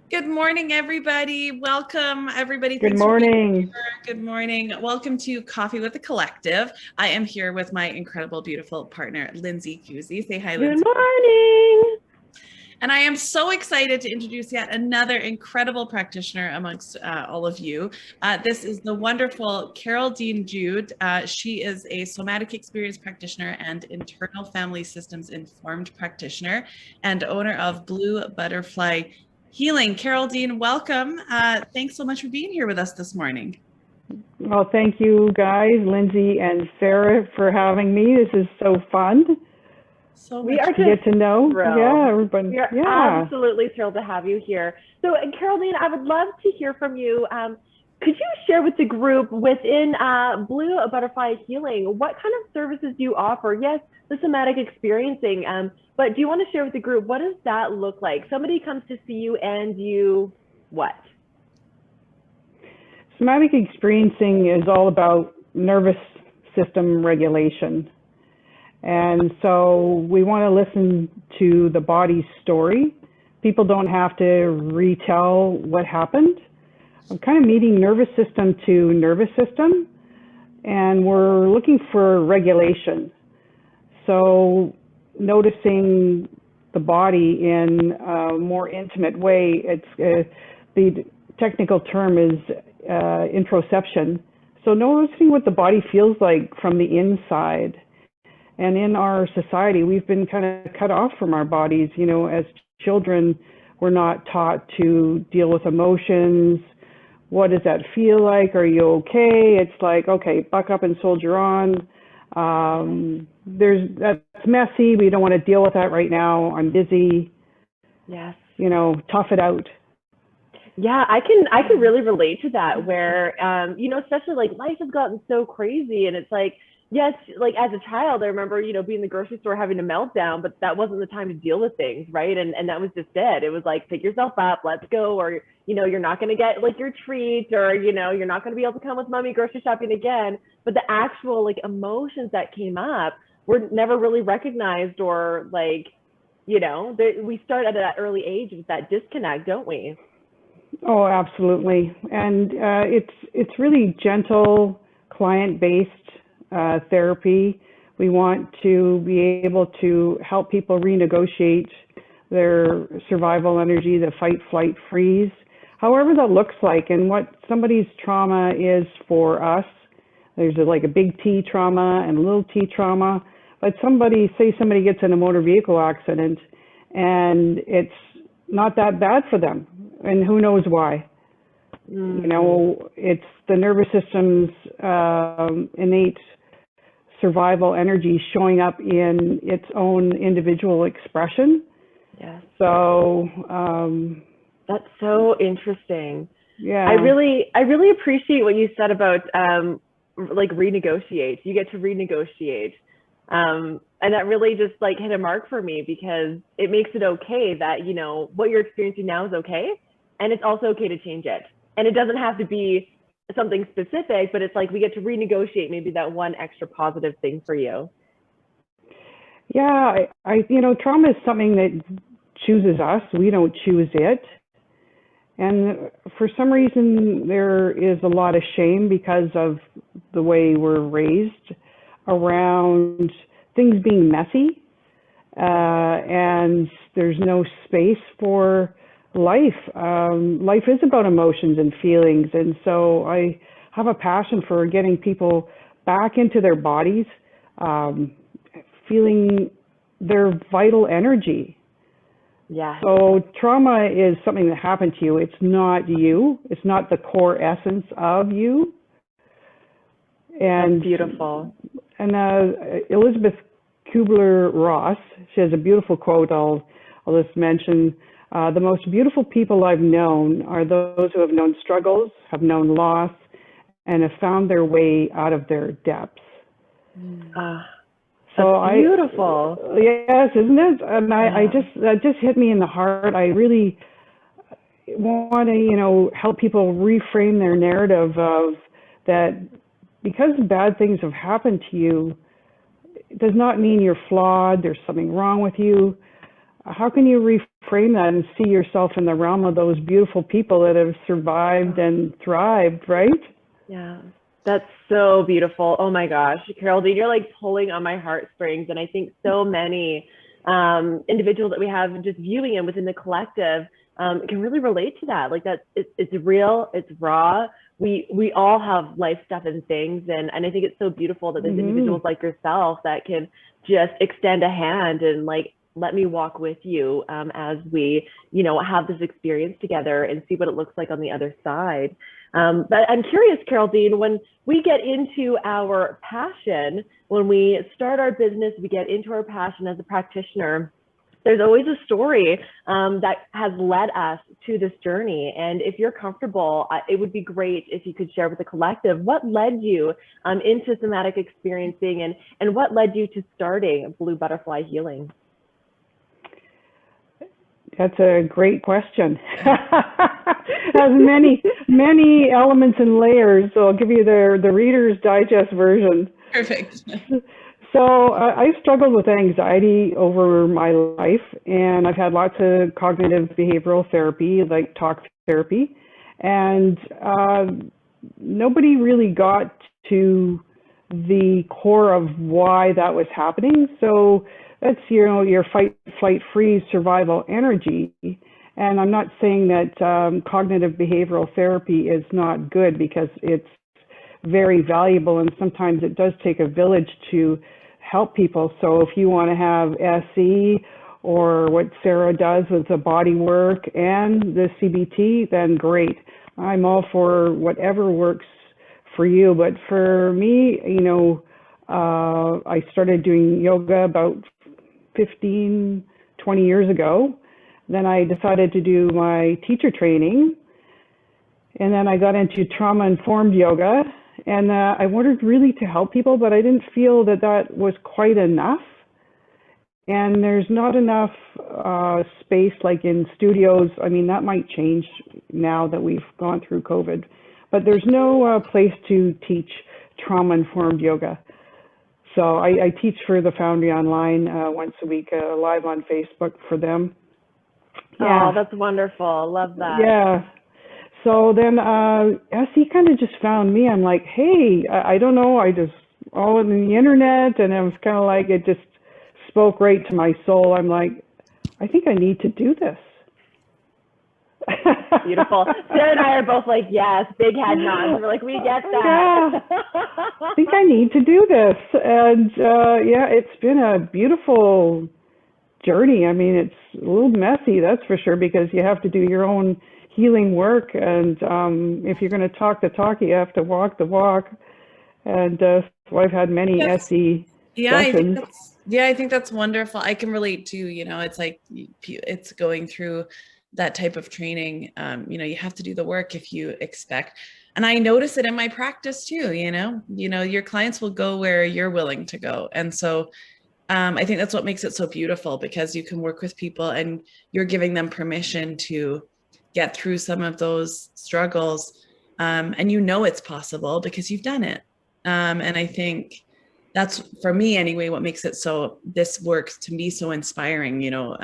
Good morning, everybody. Welcome, everybody. Good Thanks for being morning. here. Good morning. Welcome to Coffee with the Collective. I am here with my incredible, beautiful partner, Lindsay Cusi. Say hi, Lindsay. Good morning. And I am so excited to introduce yet another incredible practitioner amongst all of you. This is the wonderful Caroldean Jude. She is a somatic experience practitioner and internal family systems informed practitioner and owner of Blue Butterfly Healing. Caroldean, welcome. Thanks so much for being here with us this morning. Well, thank you guys, Lindsay and Sarah, for having me. This is so fun. So we are to get to know. Thrilled. Yeah, everybody. We are absolutely thrilled to have you here. So, Caroldean, I would love to hear from you. Could you share with the group within Blue Butterfly Healing, what kind of services do you offer? Yes, the somatic experiencing, but do you want to share with the group, what does that look like? Somebody comes to see you and you, what? Somatic experiencing is all about nervous system regulation. And so we want to listen to the body's story. People don't have to retell what happened. I'm kind of meeting nervous system to nervous system, and we're looking for regulation. So noticing the body in a more intimate way. It's the technical term is introception. So noticing what the body feels like from the inside. And in our society, we've been kind of cut off from our bodies. You know, as children, we're not taught to deal with emotions. What does that feel like? Are you okay? It's like, okay, buck up and soldier on. That's messy. We don't want to deal with that right now. I'm busy. Yes. You know, tough it out. Yeah, I can really relate to that where, you know, especially like life has gotten so crazy and it's like, yes, like as a child, I remember, you know, being in the grocery store having a meltdown, but that wasn't the time to deal with things, right? And that was just it. It was like, pick yourself up, let's go, or, you know, you're not going to get like your treat, or, you know, you're not going to be able to come with mommy grocery shopping again. But the actual like emotions that came up were never really recognized, or like, you know, we start at that early age with that disconnect, don't we? Oh, absolutely. And it's really gentle, client-based therapy. We want to be able to help people renegotiate their survival energy, the fight, flight, freeze, however that looks like, and what somebody's trauma is for us. There's like a big T trauma and a little T trauma. But somebody gets in a motor vehicle accident and it's not that bad for them. And who knows why? Mm-hmm. You know, it's the nervous system's innate survival energy showing up in its own individual expression. Yes. So that's so interesting. Yeah. I really appreciate what you said about like renegotiate. You get to renegotiate. And that really just like hit a mark for me, because it makes it okay that, you know, what you're experiencing now is okay. And it's also okay to change it. And it doesn't have to be something specific, but it's like we get to renegotiate maybe that one extra positive thing for you. Yeah, you know, trauma is something that chooses us. We don't choose it. And for some reason, there is a lot of shame because of the way we're raised around things being messy. And there's no space for life. Life is about emotions and feelings. And so I have a passion for getting people back into their bodies, feeling their vital energy. Yeah. So trauma is something that happened to you. It's not you. It's not the core essence of you. And that's beautiful. And Elizabeth Kubler-Ross, she has a beautiful quote I'll just mention. The most beautiful people I've known are those who have known struggles, have known loss, and have found their way out of their depths. So beautiful. Yes, isn't it? And that just hit me in the heart. I really want to, you know, help people reframe their narrative of that. Because bad things have happened to you, it does not mean you're flawed. There's something wrong with you. how can you reframe that and see yourself in the realm of those beautiful people that have survived and thrived, right? Yeah, that's so beautiful. Oh my gosh, Caroldean, you're like pulling on my heartstrings. And I think so many individuals that we have just viewing and within the collective can really relate to that. Like that, it's real, it's raw. We all have life stuff and things, and I think it's so beautiful that there's individuals like yourself that can just extend a hand and like, let me walk with you as we, you know, have this experience together and see what it looks like on the other side. But I'm curious, Caroldean, when we get into our passion, when we start our business, we get into our passion as a practitioner, there's always a story that has led us to this journey. And if you're comfortable, it would be great if you could share with the collective what led you into somatic experiencing and what led you to starting Blue Butterfly Healing. That's a great question. Has many elements and layers. So I'll give you the Reader's Digest version. Perfect. So I've struggled with anxiety over my life, and I've had lots of cognitive behavioral therapy, like talk therapy, and nobody really got to the core of why that was happening. So that's, you know, your fight, flight, freeze, survival energy. And I'm not saying that cognitive behavioral therapy is not good, because it's very valuable, and sometimes it does take a village to help people. So if you want to have SE, or what Sarah does with the body work and the CBT, then great. I'm all for whatever works for you. But for me, you know, I started doing yoga about 15, 20 years ago. Then I decided to do my teacher training, and then I got into trauma-informed yoga, and I wanted really to help people, but I didn't feel that that was quite enough. And there's not enough space like in studios. I mean, that might change now that we've gone through COVID, but there's no place to teach trauma-informed yoga. So I teach for the Foundry online once a week, live on Facebook for them. Yeah. Oh, that's wonderful. Love that. Yeah. So then SE kind of just found me. I'm like, hey, I don't know. I just all in the internet, and it was kind of like, it just spoke right to my soul. I'm like, I think I need to do this. Beautiful. Sarah and I are both like, yes, big head nods. We're like, we get that. Yeah. I think I need to do this. And yeah, it's been a beautiful journey. I mean, it's a little messy, that's for sure, because you have to do your own healing work. And if you're going to talk the talk, you have to walk the walk. And so I've had many SE sessions. I think that's wonderful. I can relate to, you know, it's like, it's going through that type of training. You know, you have to do the work if you expect. And I notice it in my practice too, you know, your clients will go where you're willing to go. And so I think that's what makes it so beautiful, because you can work with people and you're giving them permission to get through some of those struggles. And you know it's possible because you've done it. And I think that's, for me anyway, what makes it so, this work to me so inspiring, you know,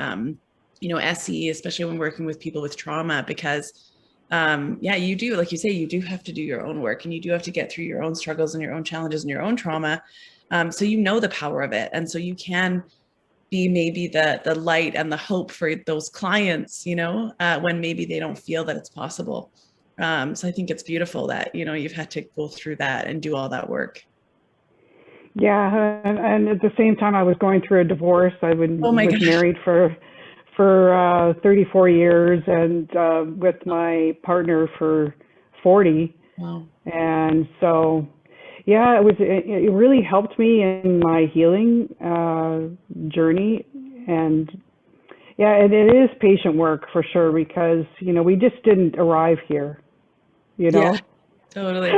SE, especially when working with people with trauma, because yeah, you do, like you say, you do have to do your own work, and you do have to get through your own struggles and your own challenges and your own trauma. So you know the power of it. And so you can be maybe the light and the hope for those clients, you know, when maybe they don't feel that it's possible. So I think it's beautiful that, you know, you've had to go through that and do all that work. Yeah, and at the same time, I was going through a divorce. I was married for 34 years, and with my partner for 40. Wow. And so, yeah, it really helped me in my healing journey. And yeah, it is patient work for sure, because, you know, we just didn't arrive here, you know? Yeah, totally.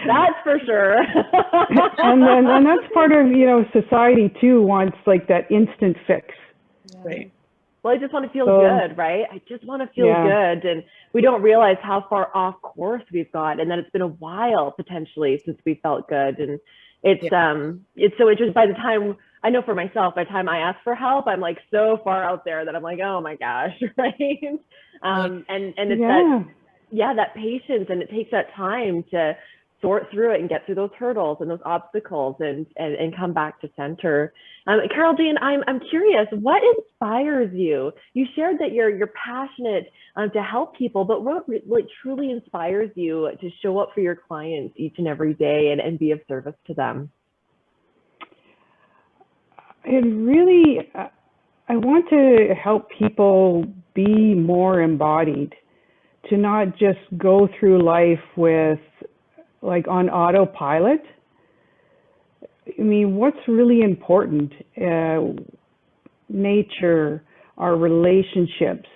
That's for sure. and that's part of, you know, society too wants like that instant fix. Right. Well, I just want to feel good, right? I just want to feel good. And we don't realize how far off course we've got, and that it's been a while potentially since we felt good. And it's so interesting. By the time I know for myself, by the time I ask for help, I'm like so far out there that I'm like, oh my gosh, right? And it's Yeah. that patience, and it takes that time to sort through it and get through those hurdles and those obstacles and come back to center. Caroldean, I'm curious, what inspires you? You shared that you're passionate to help people, but what like truly inspires you to show up for your clients each and every day and be of service to them? It really, I want to help people be more embodied, to not just go through life with like on autopilot. I mean, what's really important? Nature, our relationships,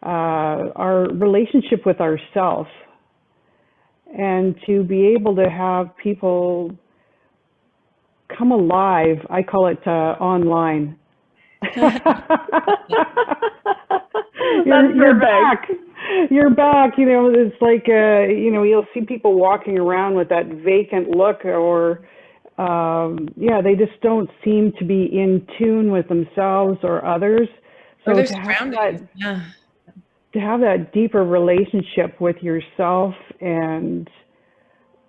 our relationship with ourself, and to be able to have people come alive. I call it online. You're back. You're back. You know, it's like, you know, you'll see people walking around with that vacant look, or, yeah, they just don't seem to be in tune with themselves or others. So Or their to have surroundings. that, Yeah. to have that deeper relationship with yourself, and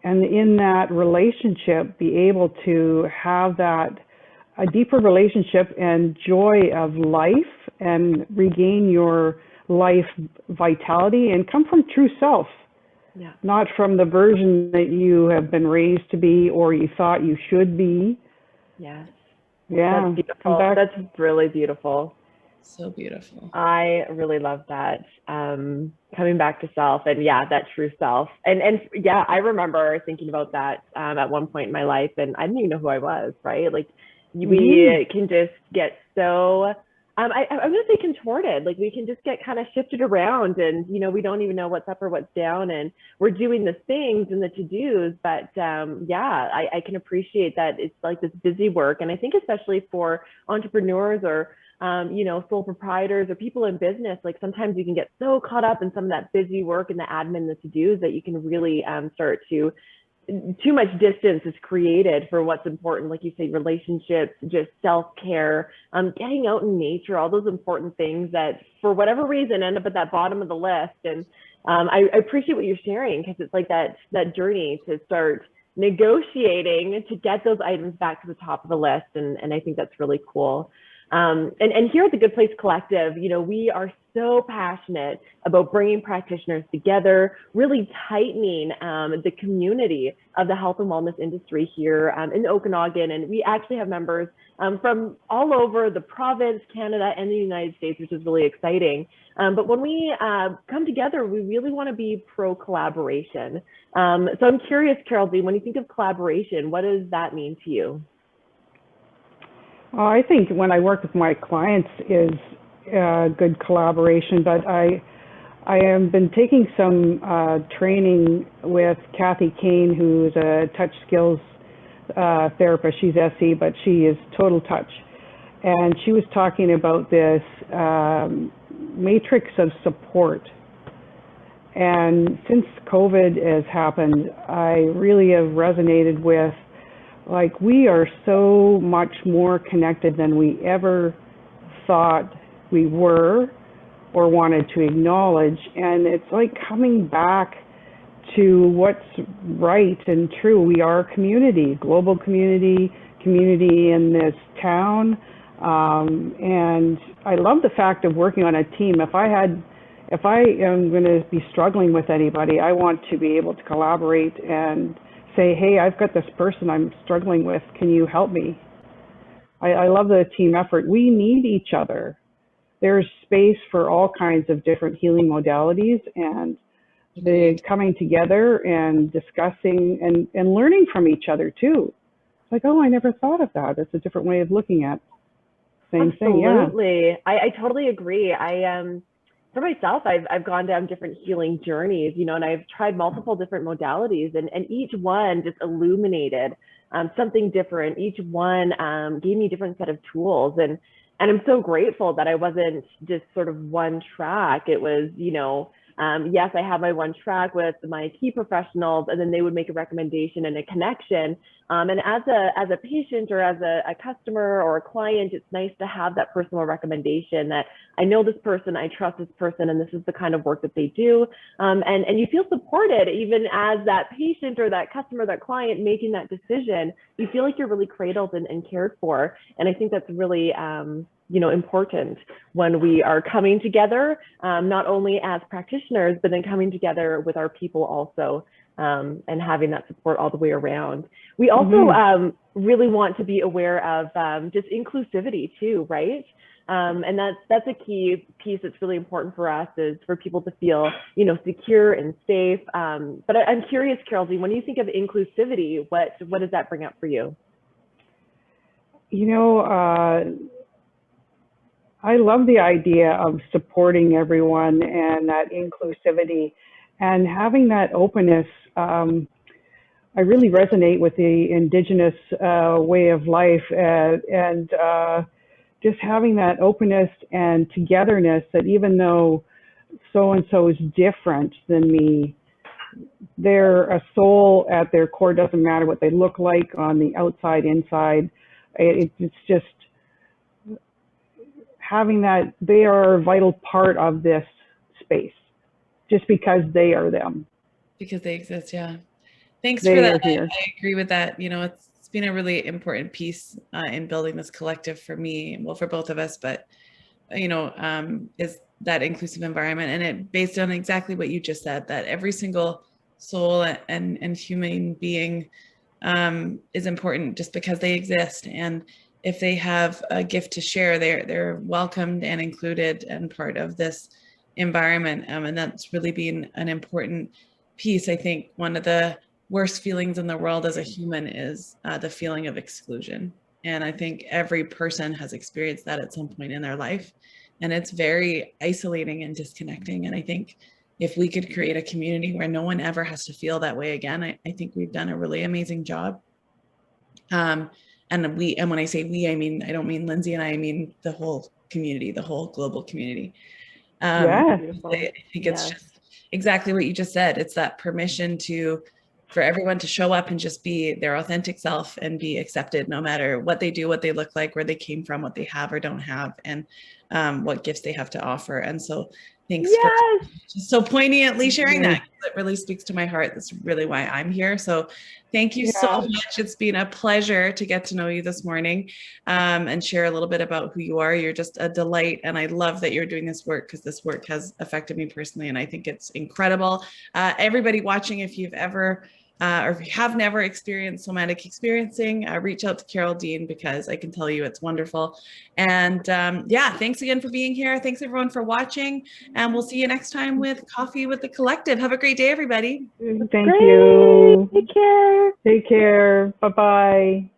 in that relationship, be able to have that a deeper relationship and joy of life, and regain your life vitality and come from true self, Yeah. not from the version that you have been raised to be or you thought you should be. Yes. Yeah, That's beautiful. come back. That's really beautiful. So beautiful. I really love that. Coming back to self, and yeah, that true self. And yeah, I remember thinking about that at one point in my life, and I didn't even know who I was, right? Like we can just get so I'm gonna say contorted. Like we can just get kind of shifted around, and you know, we don't even know what's up or what's down, and we're doing the things and the to-dos. But yeah, I can appreciate that it's like this busy work, and I think especially for entrepreneurs or you know, sole proprietors or people in business, like sometimes you can get so caught up in some of that busy work and the admin, the to-dos, that you can really start to too much distance is created for what's important, like you say, relationships, just self-care, getting out in nature, all those important things that for whatever reason end up at that bottom of the list. And I appreciate what you're sharing, because it's like that journey to start negotiating to get those items back to the top of the list. And I think that's really cool. And here at the Good Place Collective, you know, we are so passionate about bringing practitioners together, really tightening the community of the health and wellness industry here in the Okanagan. And we actually have members from all over the province, Canada, and the United States, which is really exciting. But when we come together, we really want to be pro-collaboration. So I'm curious, Caroldean, when you think of collaboration, what does that mean to you? I think when I work with my clients is good collaboration, but I have been taking some training with Kathy Kane, who's a touch skills therapist. She's SE, but she is total touch. And she was talking about this matrix of support. And since COVID has happened, I really have resonated with, like, we are so much more connected than we ever thought we were or wanted to acknowledge. And it's like coming back to what's right and true. We are a community, global community in this town. And I love the fact of working on a team. If I am going to be struggling with anybody, I want to be able to collaborate and say, hey, I've got this person I'm struggling with. Can you help me? I love the team effort. We need each other. There's space for all kinds of different healing modalities, and the coming together and discussing and learning from each other too. It's like, oh, I never thought of that. It's a different way of looking at same thing. Yeah. Absolutely. I totally agree. For myself, I've gone down different healing journeys, you know, and I've tried multiple different modalities, and each one just illuminated something different. Each one gave me a different set of tools, and I'm so grateful that I wasn't just sort of one track. It was, you know, Yes, I have my one track with my key professionals, and then they would make a recommendation and a connection. And as a patient or as a customer or a client, it's nice to have that personal recommendation that I know this person, I trust this person, and this is the kind of work that they do. And you feel supported even as that patient or that customer, that client making that decision. You feel like you're really cradled and cared for. And I think that's really important when we are coming together, not only as practitioners, but then coming together with our people also, and having that support all the way around. We also really want to be aware of just inclusivity too, right? And that's a key piece that's really important for us, is for people to feel, secure and safe. But I'm curious, Caroldean, when you think of inclusivity, what does that bring up for you? I love the idea of supporting everyone and that inclusivity and having that openness. I really resonate with the Indigenous way of life, and just having that openness and togetherness, that even though so-and-so is different than me, they're a soul at their core. Doesn't matter what they look like on the outside, inside. It's just having that they are a vital part of this space, just because they are them. Because they exist, yeah. Thanks for that. I agree with that. It's been a really important piece in building this collective for me, well, for both of us, but, is that inclusive environment. And it based on exactly what you just said, that every single soul and human being is important just because they exist. And if they have a gift to share, they're welcomed and included and part of this environment. And that's really been an important piece. I think one of the worst feelings in the world as a human is the feeling of exclusion. And I think every person has experienced that at some point in their life. And it's very isolating and disconnecting. And I think if we could create a community where no one ever has to feel that way again, I think we've done a really amazing job. And when I say we, I don't mean Lindsay and I mean the whole community, the whole global community. I think it's just exactly what you just said. It's that permission for everyone to show up and just be their authentic self and be accepted, no matter what they do, what they look like, where they came from, what they have or don't have, and what gifts they have to offer. And so thanks for just so poignantly sharing that. It really speaks to my heart. That's really why I'm here. So thank you so much. It's been a pleasure to get to know you this morning and share a little bit about who you are. You're just a delight. And I love that you're doing this work, because this work has affected me personally. And I think it's incredible. Everybody watching, if you've ever or if you have never experienced somatic experiencing, reach out to Caroldean, because I can tell you it's wonderful. And thanks again for being here. Thanks everyone for watching, and we'll see you next time with Coffee with the Collective. Have a great day, everybody. Thank you. Take care. Take care. Bye-bye.